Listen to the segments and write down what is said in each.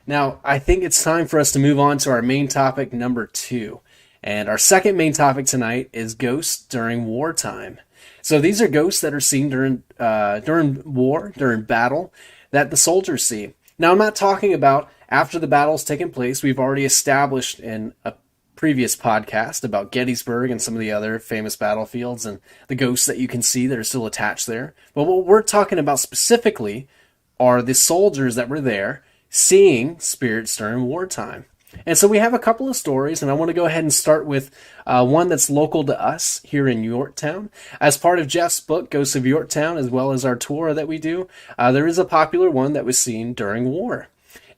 Now, I think it's time for us to move on to our main topic number two. And our second main topic tonight is ghosts during wartime. So these are ghosts that are seen during war, during battle, that the soldiers see. Now, I'm not talking about after the battle's taken place. We've already established in a previous podcast about Gettysburg and some of the other famous battlefields and the ghosts that you can see that are still attached there. But what we're talking about specifically are the soldiers that were there seeing spirits during wartime. And so we have a couple of stories, and I want to go ahead and start with one that's local to us here in Yorktown. As part of Jeff's book, Ghosts of Yorktown, as well as our tour that we do, there is a popular one that was seen during war.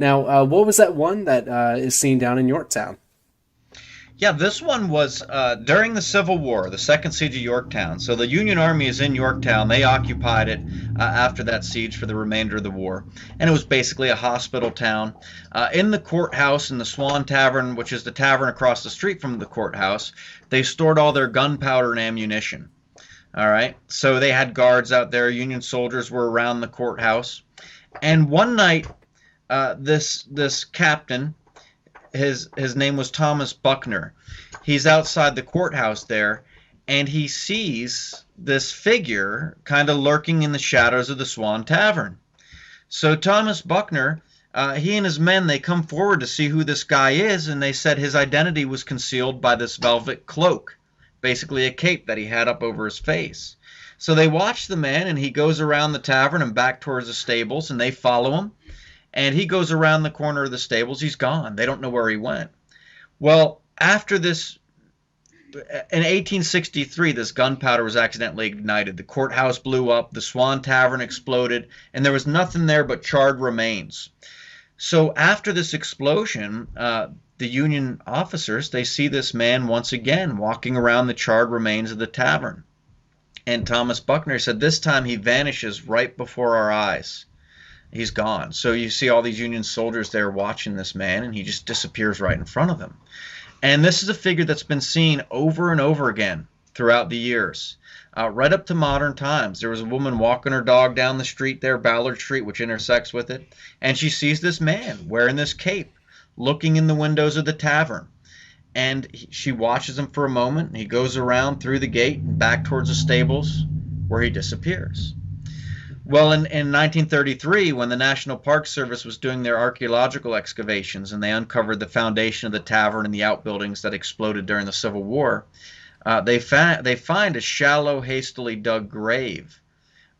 Now, what was that one that is seen down in Yorktown? Yeah, this one was during the Civil War, the Second Siege of Yorktown. So the Union Army is in Yorktown. They occupied it after that siege for the remainder of the war. And it was basically a hospital town. In the courthouse, in the Swan Tavern, which is the tavern across the street from the courthouse, they stored all their gunpowder and ammunition. All right. So they had guards out there. Union soldiers were around the courthouse. And one night, this captain, his name was Thomas Buckner. He's outside the courthouse there, and he sees this figure kind of lurking in the shadows of the Swan Tavern. So Thomas Buckner, he and his men, they come forward to see who this guy is, and they said his identity was concealed by this velvet cloak, basically a cape that he had up over his face. So they watch the man, and he goes around the tavern and back towards the stables, and they follow him. And he goes around the corner of the stables. He's gone. They don't know where he went. Well, after this, in 1863, this gunpowder was accidentally ignited. The courthouse blew up. The Swan Tavern exploded. And there was nothing there but charred remains. So after this explosion, the Union officers, they see this man once again walking around the charred remains of the tavern. And Thomas Buckner said, this time he vanishes right before our eyes. He's gone. So you see all these Union soldiers there watching this man, and he just disappears right in front of them. And this is a figure that's been seen over and over again throughout the years, right up to modern times. There was a woman walking her dog down the street there, Ballard Street, which intersects with it, and she sees this man wearing this cape, looking in the windows of the tavern. And she watches him for a moment, and he goes around through the gate and back towards the stables, where he disappears. Well, in 1933, when the National Park Service was doing their archaeological excavations and they uncovered the foundation of the tavern and the outbuildings that exploded during the Civil War, they find a shallow, hastily dug grave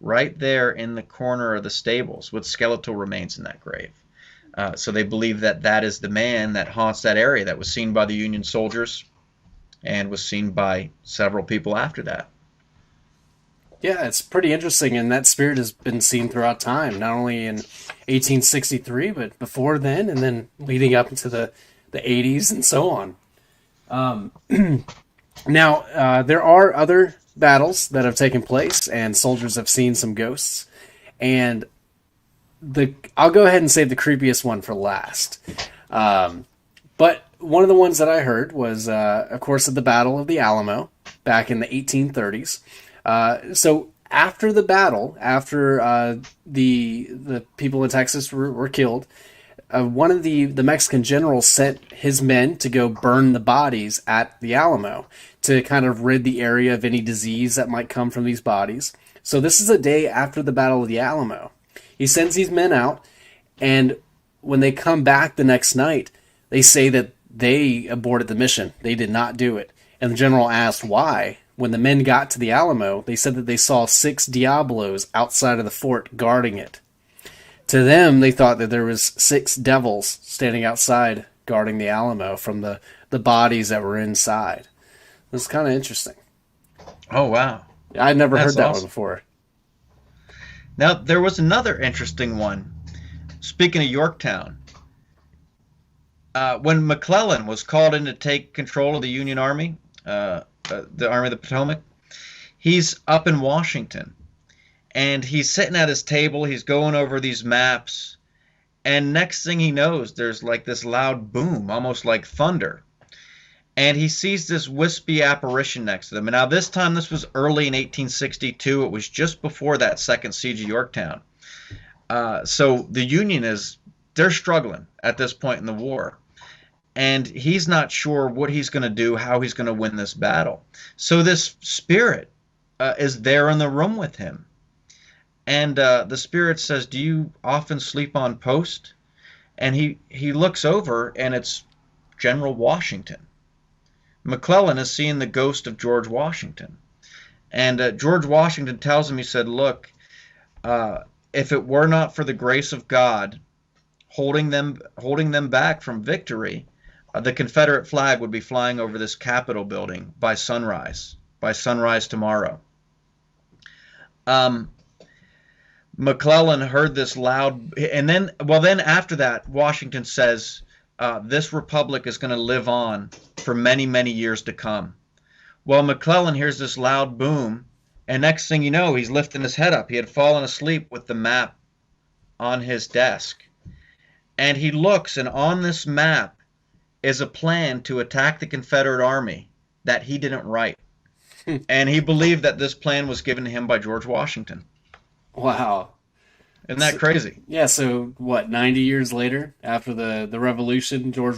right there in the corner of the stables with skeletal remains in that grave. So they believe that that is the man that haunts that area that was seen by the Union soldiers and was seen by several people after that. Yeah, it's pretty interesting, and that spirit has been seen throughout time, not only in 1863, but before then, and then leading up into the 80s and so on. Um, Now, there are other battles that have taken place, and soldiers have seen some ghosts, and I'll go ahead and save the creepiest one for last. But one of the ones that I heard was, of course, at the Battle of the Alamo back in the 1830s. So after the battle, after the people in Texas were killed, one of the Mexican generals sent his men to go burn the bodies at the Alamo to kind of rid the area of any disease that might come from these bodies. So this is a day after the Battle of the Alamo. He sends these men out, and when they come back the next night, they say that they aborted the mission. They did not do it. And the general asked why. When the men got to the Alamo, they said that they saw 6 Diablos outside of the fort guarding it. To them, they thought that there was 6 devils standing outside guarding the Alamo from the bodies that were inside. It was kind of interesting. Oh, wow. I'd never That's heard that awesome. one before. Now, there was another interesting one. Speaking of Yorktown, when McClellan was called in to take control of the Union Army, the Army of the Potomac, he's up in Washington. And he's sitting at his table, he's going over these maps, and next thing he knows, there's like this loud boom, almost like thunder. And he sees this wispy apparition next to them. And now this time, this was early in 1862. It was just before that second siege of Yorktown. So the Union is they're struggling at this point in the war, and he's not sure what he's going to do, how he's going to win this battle. So this spirit is there in the room with him, and the spirit says, "Do you often sleep on post?" And he looks over, and it's General Washington. McClellan is seeing the ghost of George Washington, and George Washington tells him, he said, "Look, if it were not for the grace of God holding them back from victory, the Confederate flag would be flying over this Capitol building by sunrise tomorrow." McClellan heard this loud, and then after that, Washington says, "This republic is going to live on for many, many years to come." Well, McClellan hears this loud boom, and next thing you know, he's lifting his head up. He had fallen asleep with the map on his desk. And he looks, and on this map is a plan to attack the Confederate Army that he didn't write. And he believed that this plan was given to him by George Washington. Wow. Isn't that crazy? Yeah, so what, 90 years later, after the revolution, General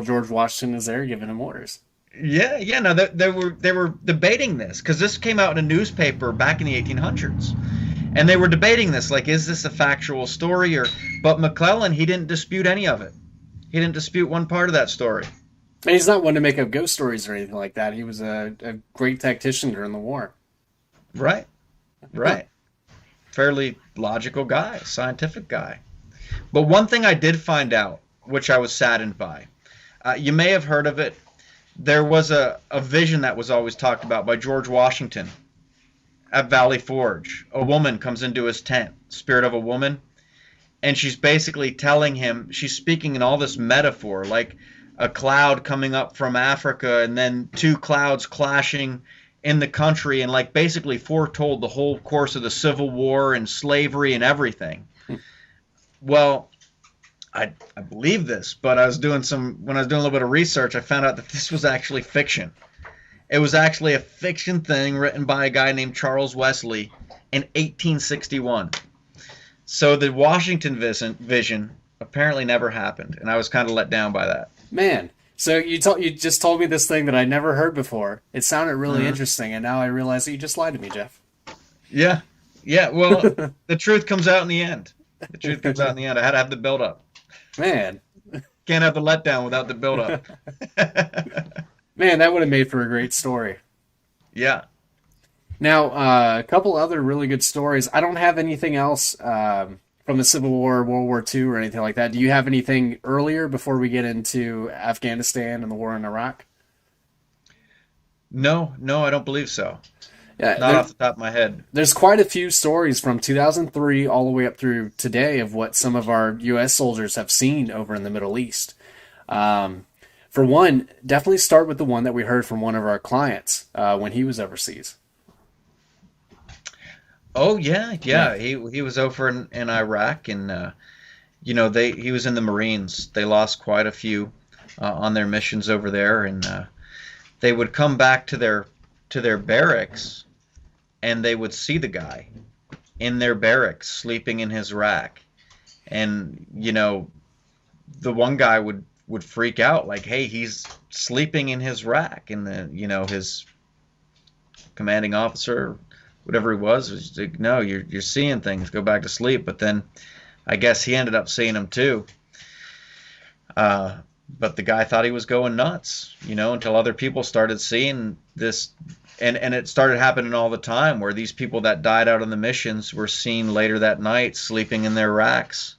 George Washington is there giving him orders. Yeah, no, they were debating this, because this came out in a newspaper back in the 1800s. And they were debating this, like, is this a factual story? But McClellan, he didn't dispute any of it. He didn't dispute one part of that story. And he's not one to make up ghost stories or anything like that. He was a great tactician during the war. Right. Fairly logical guy, scientific guy. But one thing I did find out, which I was saddened by, you may have heard of it. There was a vision that was always talked about by George Washington at Valley Forge. A woman comes into his tent, spirit of a woman, and she's basically telling him, she's speaking in all this metaphor, like a cloud coming up from Africa and then two clouds clashing in the country, and like basically foretold the whole course of the Civil War and slavery and everything. Well, I believe this, but when I was doing a little bit of research, I found out that this was actually fiction. It was actually a fiction thing written by a guy named Charles Wesley in 1861. So the Washington vision apparently never happened, and I was kind of let down by that. Man, so you just told me this thing that I never heard before. It sounded really interesting, and now I realize that you just lied to me, Jeff. Yeah. Well, the truth comes out in the end. I had to have the build-up. Man. Can't have the letdown without the build-up. Man, that would have made for a great story. Yeah. Now, a couple other really good stories. I don't have anything else from the Civil War, World War II, or anything like that. Do you have anything earlier before we get into Afghanistan and the war in Iraq? No, I don't believe so. Yeah, Not off the top of my head. There's quite a few stories from 2003 all the way up through today of what some of our U.S. soldiers have seen over in the Middle East. For one, definitely start with the one that we heard from one of our clients when he was overseas. Oh yeah. He was over in Iraq, and he was in the Marines. They lost quite a few on their missions over there, and they would come back to their barracks, and they would see the guy in their barracks sleeping in his rack, and the one guy would freak out, like, hey, he's sleeping in his rack, and his commanding officer, whatever he was like, no, you're seeing things, go back to sleep. But then I guess he ended up seeing them too. But the guy thought he was going nuts, until other people started seeing this. And it started happening all the time, where these people that died out on the missions were seen later that night sleeping in their racks.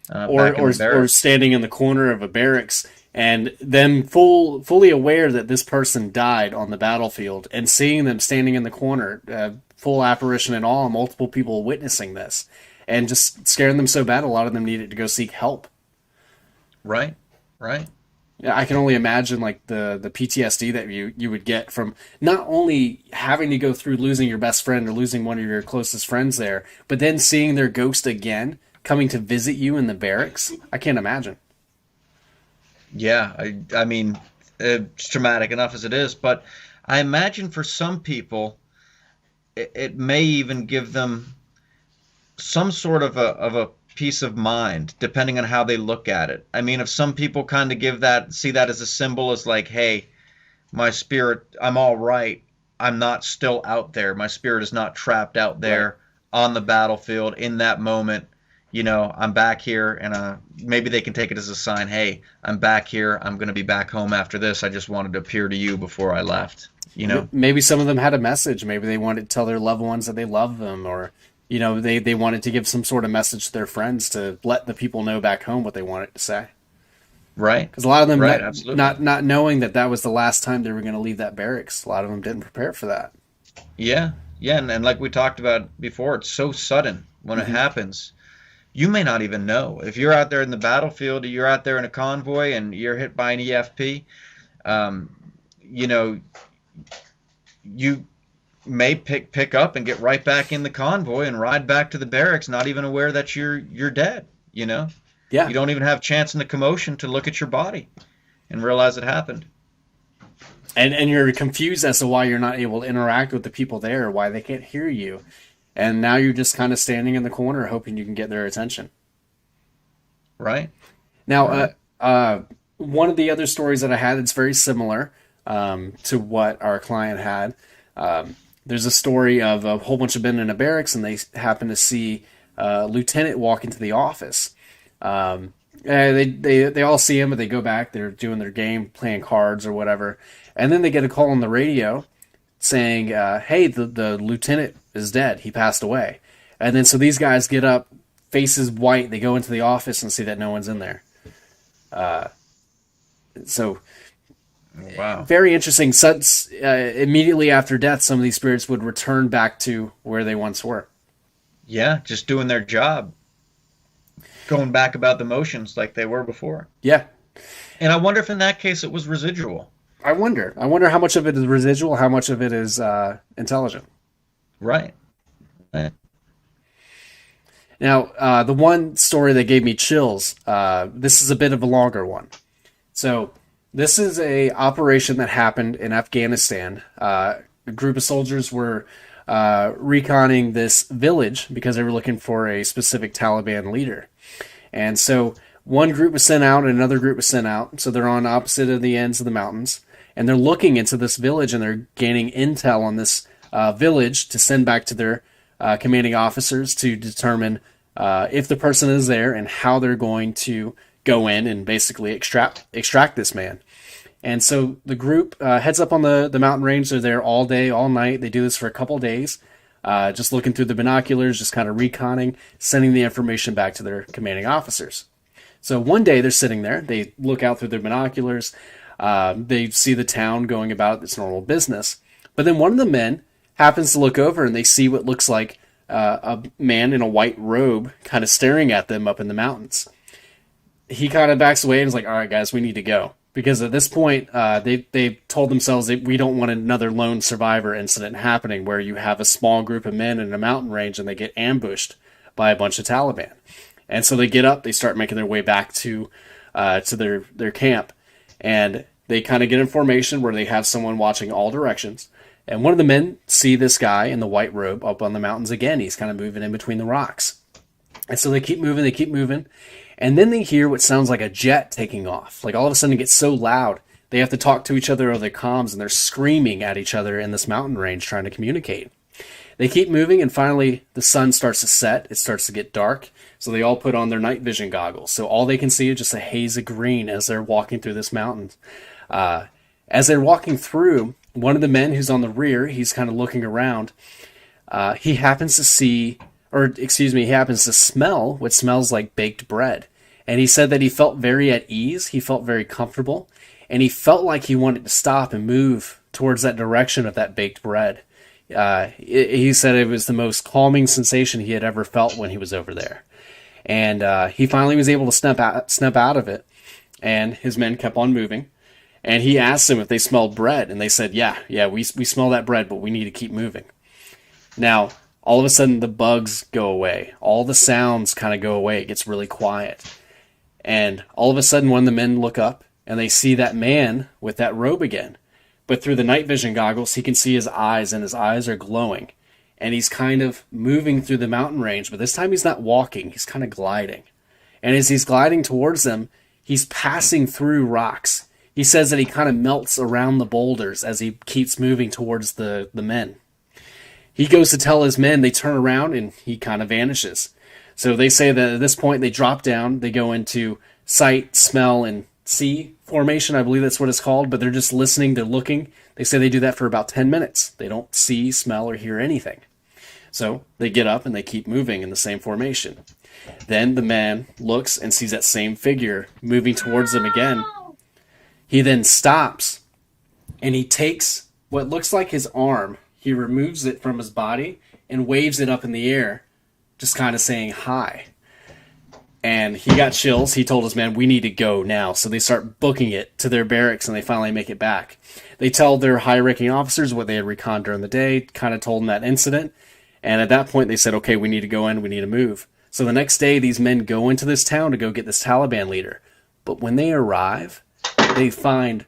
Or standing in the corner of a barracks, and them fully aware that this person died on the battlefield, and seeing them standing in the corner, full apparition and all, multiple people witnessing this, and just scaring them so bad a lot of them needed to go seek help. Right. Yeah, I can only imagine like the PTSD that you would get from not only having to go through losing your best friend or losing one of your closest friends there, but then seeing their ghost again coming to visit you in the barracks. I can't imagine. Yeah, I mean, it's traumatic enough as it is, but I imagine for some people, it may even give them some sort of a peace of mind, depending on how they look at it. I mean, if some people kind of see that as a symbol, as like, hey, my spirit, I'm all right. I'm not still out there. My spirit is not trapped out Right. there on the battlefield in that moment. I'm back here, and maybe they can take it as a sign. Hey, I'm back here. I'm going to be back home after this. I just wanted to appear to you before I left. Maybe some of them had a message. Maybe they wanted to tell their loved ones that they love them, or they wanted to give some sort of message to their friends to let the people know back home what they wanted to say. Right. Because a lot of them, Right. Absolutely. not knowing that that was the last time they were going to leave that barracks, a lot of them didn't prepare for that. Yeah. Yeah. And like we talked about before, it's so sudden when it Hmm. happens. You may not even know. If you're out there in the battlefield, you're out there in a convoy and you're hit by an EFP, um, you know, you may pick up and get right back in the convoy and ride back to the barracks, not even aware that you're dead. Yeah, You don't even have a chance in the commotion to look at your body and realize it happened. and you're confused as to why you're not able to interact with the people there, why they can't hear you, and now you're just kind of standing in the corner hoping you can get their attention. Right? Now, Right. one of the other stories that I had, it's very similar to what our client had. There's a story of a whole bunch of men in a barracks, and they happen to see a lieutenant walk into the office. They all see him, but they go back. They're doing their game, playing cards or whatever, and then they get a call on the radio saying, "Hey, the lieutenant is dead. He passed away." And then so these guys get up, faces white. They go into the office and see that no one's in there. So Wow. very interesting. Since immediately after death, some of these spirits would return back to where they once were. Yeah, just doing their job, going back about the motions like they were before. Yeah, And I wonder if in that case it was residual. I wonder. I wonder how much of it is residual, how much of it is intelligent. Right. Right. Now, the one story that gave me chills. This is a bit of a longer one. So, this is a operation that happened in Afghanistan. A group of soldiers were reconning this village because they were looking for a specific Taliban leader. And so, one group was sent out and another group was sent out. So, they're on opposite of the ends of the mountains. And they're looking into this village and they're gaining intel on this village to send back to their commanding officers to determine if the person is there and how they're going to go in and basically extract this man. And so the group heads up on the mountain range. They're there all day, all night. They do this for a couple days, just looking through the binoculars, just kind of reconning, sending the information back to their commanding officers. So one day they're sitting there. They look out through their binoculars. They see the town going about its normal business. But then one of the men happens to look over and they see what looks like a man in a white robe kind of staring at them up in the mountains. He kind of backs away and is like, all right, guys, we need to go. Because at this point, they told themselves that we don't want another lone survivor incident happening where you have a small group of men in a mountain range and they get ambushed by a bunch of Taliban. And so they get up, they start making their way back to their camp. And they kind of get information where they have someone watching all directions. And one of the men see this guy in the white robe up on the mountains again. He's kind of moving in between the rocks. And so they keep moving. And then they hear what sounds like a jet taking off. Like all of a sudden it gets so loud, they have to talk to each other over their comms and they're screaming at each other in this mountain range trying to communicate. They keep moving and finally the sun starts to set. It starts to get dark. So they all put on their night vision goggles. So all they can see is just a haze of green as they're walking through this mountain. As they're walking through, one of the men who's on the rear, he's kind of looking around. He happens to he happens to smell what smells like baked bread. And he said that he felt very at ease, he felt very comfortable, and he felt like he wanted to stop and move towards that direction of that baked bread. He said it was the most calming sensation he had ever felt when he was over there. And he finally was able to snap out of it, and his men kept on moving. And he asked them if they smelled bread, and they said, yeah, we smell that bread, but we need to keep moving. Now, all of a sudden, the bugs go away. All the sounds kind of go away. It gets really quiet. And all of a sudden, one of the men look up, and they see that man with that robe again. But through the night vision goggles, he can see his eyes, and his eyes are glowing. and he's kind of moving through the mountain range, but this time he's not walking, he's kind of gliding. And as he's gliding towards them, he's passing through rocks. He says that he kind of melts around the boulders as he keeps moving towards the men. He goes to tell his men, they turn around, and he kind of vanishes. So they say that at this point they drop down, they go into sight, smell, and see formation. I believe that's what it's called, but they're just listening, they're looking. They say they do that for about 10 minutes. They don't see, smell, or hear anything. So they get up and they keep moving in the same formation. Then the man looks and sees that same figure moving towards them again. He then stops and he takes what looks like his arm. He removes it from his body and waves it up in the air, just kind of saying hi. And he got chills. He told his men, we need to go now. So they start booking it to their barracks and they finally make it back. They tell their high-ranking officers what they had reconned during the day, kind of told them that incident. And at that point they said, okay, we need to go in, we need to move. So the next day these men go into this town to go get this Taliban leader. But when they arrive, they find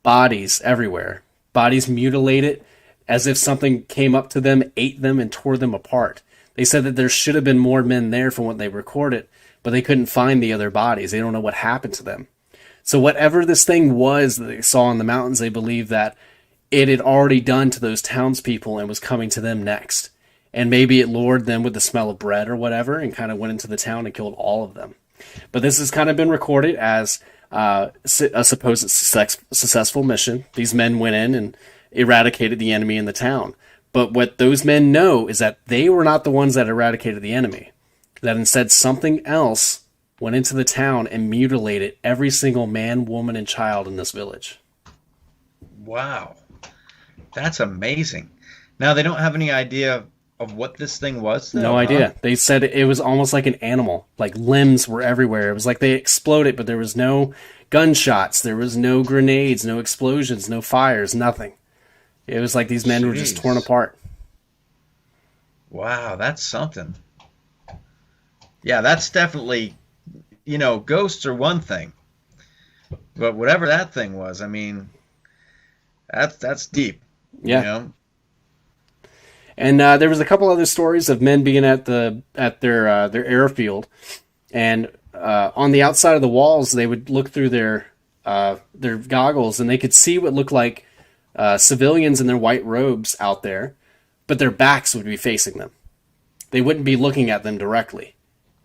bodies everywhere. Bodies mutilated as if something came up to them, ate them, and tore them apart. They said that there should have been more men there from what they recorded, but they couldn't find the other bodies. They don't know what happened to them. So whatever this thing was that they saw in the mountains, they believe that it had already done to those townspeople and was coming to them next. And maybe it lured them with the smell of bread or whatever and kind of went into the town and killed all of them. But this has kind of been recorded as a supposed successful mission. These men went in and eradicated the enemy in the town. But what those men know is that they were not the ones that eradicated the enemy. That instead something else went into the town and mutilated every single man, woman, and child in this village. Wow. That's amazing. Now, they don't have any idea of what this thing was, though, No idea. They said it was almost like an animal. Like limbs were everywhere. It was like they exploded, but there was no gunshots. There was no grenades, no explosions, no fires, nothing. It was like these men were just torn apart. Wow, that's something. Yeah, that's definitely, ghosts are one thing. But whatever that thing was, I mean, that's deep. Yeah. And there was a couple other stories of men being at their airfield, and on the outside of the walls, they would look through their goggles, and they could see what looked like civilians in their white robes out there, but their backs would be facing them. They wouldn't be looking at them directly,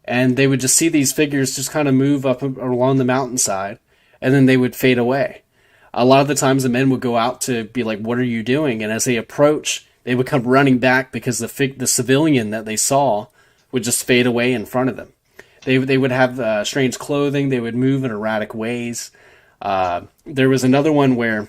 and they would just see these figures just kind of move up along the mountainside, and then they would fade away. A lot of the times, the men would go out to be like, "What are you doing?" And as they approach, they would come running back because the civilian that they saw would just fade away in front of them. They would have strange clothing. They would move in erratic ways. There was another one where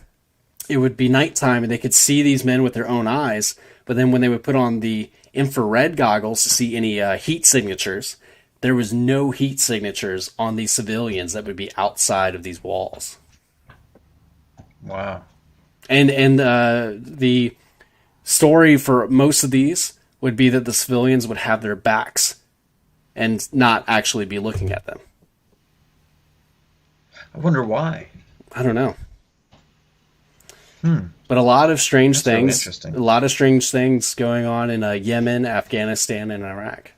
it would be nighttime and they could see these men with their own eyes, but then when they would put on the infrared goggles to see any heat signatures, there was no heat signatures on these civilians that would be outside of these walls. Wow. And the story for most of these would be that the civilians would have their backs and not actually be looking at them. I wonder why. I don't know. But a lot of strange things. Really interesting. A lot of strange things going on in Yemen, Afghanistan, and Iraq.